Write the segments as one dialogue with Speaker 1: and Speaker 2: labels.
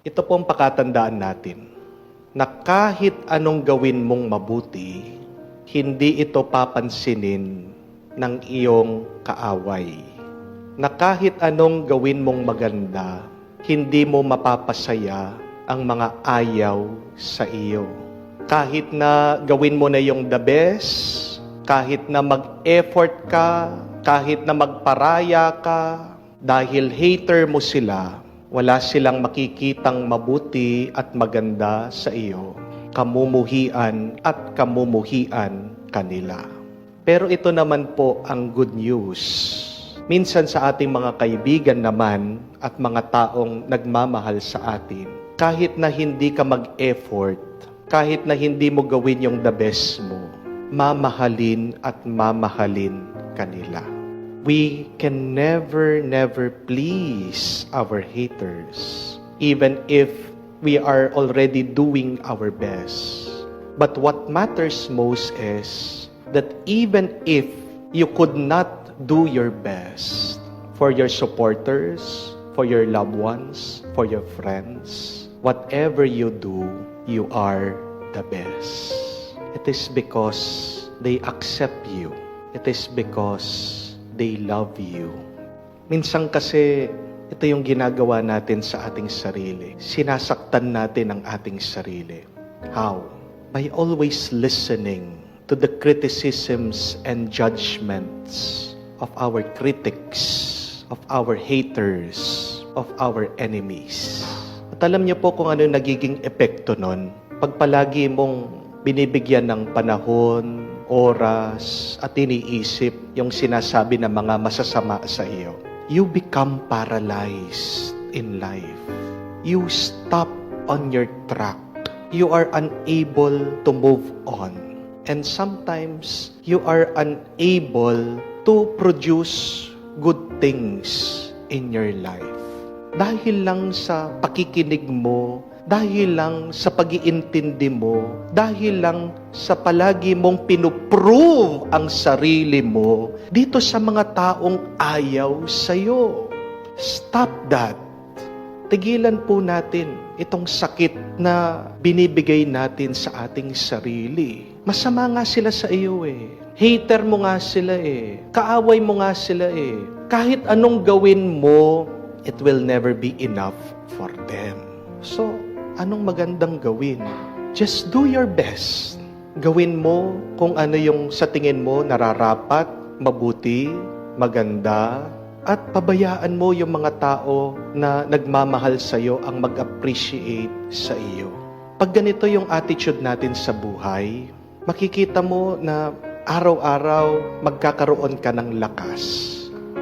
Speaker 1: Ito po ang pakatandaan natin, na kahit anong gawin mong mabuti, hindi ito papansinin ng iyong kaaway. Na kahit anong gawin mong maganda, hindi mo mapapasaya ang mga ayaw sa iyo. Kahit na gawin mo na yung the best, kahit na mag-effort ka, kahit na magparaya ka, dahil hater mo sila, wala silang makikitang mabuti at maganda sa iyo. Kamumuhian at kamumuhian kanila. Pero ito naman po ang good news. Minsan sa ating mga kaibigan naman at mga taong nagmamahal sa atin, kahit na hindi ka mag-effort, kahit na hindi mo gawin yung the best mo, mamahalin at mamahalin kanila. We can never please our haters, even if we are already doing our best. But what matters most is that even if you could not do your best for your supporters, for your loved ones, for your friends, whatever you do, you are the best. It is because they accept you. It is because they love you. Minsan kasi, ito yung ginagawa natin sa ating sarili. Sinasaktan natin ang ating sarili. How? By always listening to the criticisms and judgments of our critics, of our haters, of our enemies. At alam niyo po kung ano yung nagiging epekto nun? Pag palagi mong binibigyan ng panahon, oras, at iniisip yung sinasabi ng mga masasama sa iyo, you become paralyzed in life. You stop on your track. You are unable to move on. And sometimes, you are unable to produce good things in your life. Dahil lang sa pakikinig mo, dahil lang sa pag-iintindi mo, dahil lang sa palagi mong pinuprove ang sarili mo dito sa mga taong ayaw sa'yo. Stop that. Tigilan po natin itong sakit na binibigay natin sa ating sarili. Masama nga sila sa iyo eh. Hater mo nga sila eh. Kaaway mo nga sila eh. Kahit anong gawin mo, it will never be enough for them. So, anong magandang gawin? Just do your best. Gawin mo kung ano yung sa tingin mo nararapat, mabuti, maganda, at pabayaan mo yung mga tao na nagmamahal sa iyo ang mag-appreciate sa iyo. Pag ganito yung attitude natin sa buhay, makikita mo na araw-araw magkakaroon ka ng lakas.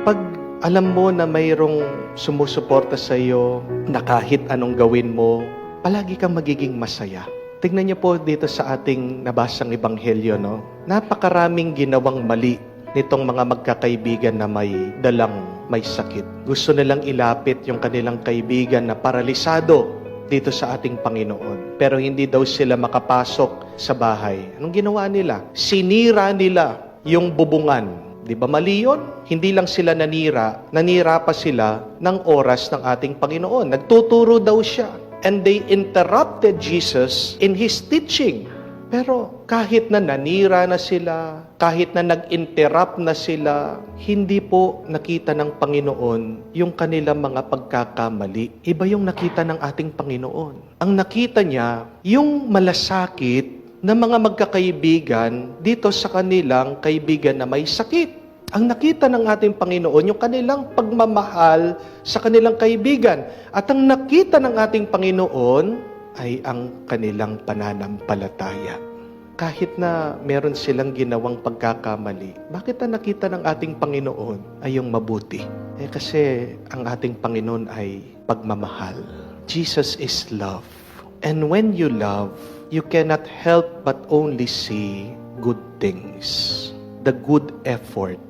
Speaker 1: Pag alam mo na mayroong sumusuporta sa iyo na kahit anong gawin mo, palagi kang magiging masaya. Tingnan niyo po dito sa ating nabasang ebanghelyo, no? Napakaraming ginawang mali nitong mga magkakaibigan na may sakit. Gusto nilang ilapit yung kanilang kaibigan na paralisado dito sa ating Panginoon. Pero hindi daw sila makapasok sa bahay. Anong ginawa nila? Sinira nila yung bubungan. Di ba mali yun? Hindi lang sila nanira pa sila ng oras ng ating Panginoon. Nagtuturo daw siya. And they interrupted Jesus in His teaching. Pero kahit na nanira na sila, kahit na nag-interrupt na sila, hindi po nakita ng Panginoon yung kanilang mga pagkakamali. Iba yung nakita ng ating Panginoon. Ang nakita niya, yung malasakit na mga magkakaibigan dito sa kanilang kaibigan na may sakit. Ang nakita ng ating Panginoon, yung kanilang pagmamahal sa kanilang kaibigan. At ang nakita ng ating Panginoon ay ang kanilang pananampalataya. Kahit na meron silang ginawang pagkakamali, bakit ang nakita ng ating Panginoon ay yung mabuti? Kasi ang ating Panginoon ay pagmamahal. Jesus is love. And when you love, you cannot help but only see good things. The good effort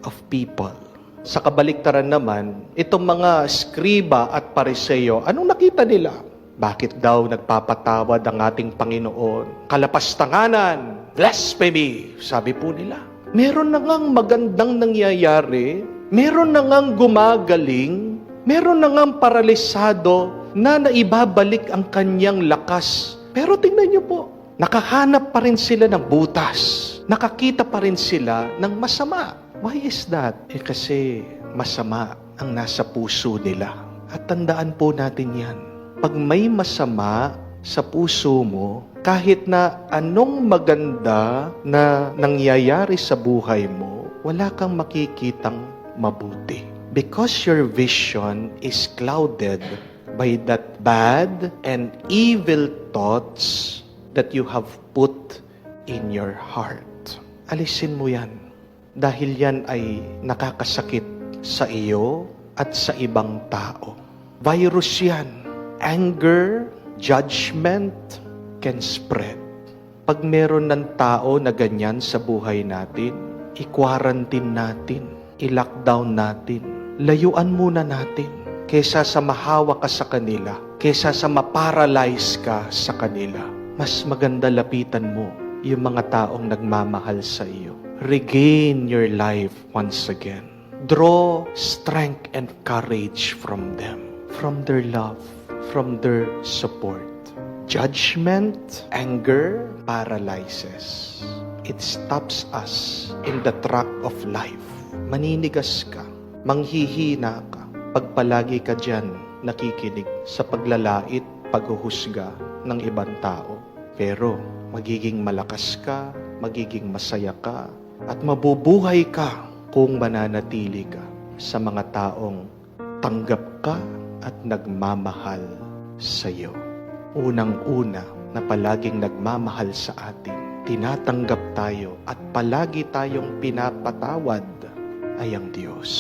Speaker 1: of people. Sa kabaliktaran naman, itong mga skriba at pariseyo, anong nakita nila? Bakit daw nagpapatawad ang ating Panginoon? Kalapastanganan, blasphemy, sabi po nila. Meron na ngang magandang nangyayari, meron na ngang gumagaling, meron na ngang paralisado na naibabalik ang kanyang lakas. Pero tingnan niyo po, nakahanap pa rin sila ng butas. Nakakita pa rin sila ng masama. Why is that? Kasi masama ang nasa puso nila. At tandaan po natin yan. Pag may masama sa puso mo, kahit na anong maganda na nangyayari sa buhay mo, wala kang makikitang mabuti. Because your vision is clouded by that bad and evil thoughts that you have put in your heart. Alisin mo yan. Dahil yan ay nakakasakit sa iyo at sa ibang tao. Virus yan. Anger, judgment can spread. Pag meron ng tao na ganyan sa buhay natin, i-quarantine natin, i-lockdown natin, layuan muna natin kesa sa mahawa ka sa kanila, kesa sa maparalyze ka sa kanila. Mas maganda lapitan mo yung mga taong nagmamahal sa iyo. Regain your life once again. Draw strength and courage from them, from their love, from their support. Judgment, anger, paralyzes. It stops us in the track of life. Maninigas ka, manghihina ka, pag palagi ka dyan nakikinig sa paglalait, paghuhusga ng ibang tao. Pero magiging malakas ka, magiging masaya ka, at mabubuhay ka kung mananatili ka sa mga taong tanggap ka at nagmamahal sa iyo. Unang-una na palaging nagmamahal sa atin, tinatanggap tayo at palagi tayong pinapatawad ay ang Diyos.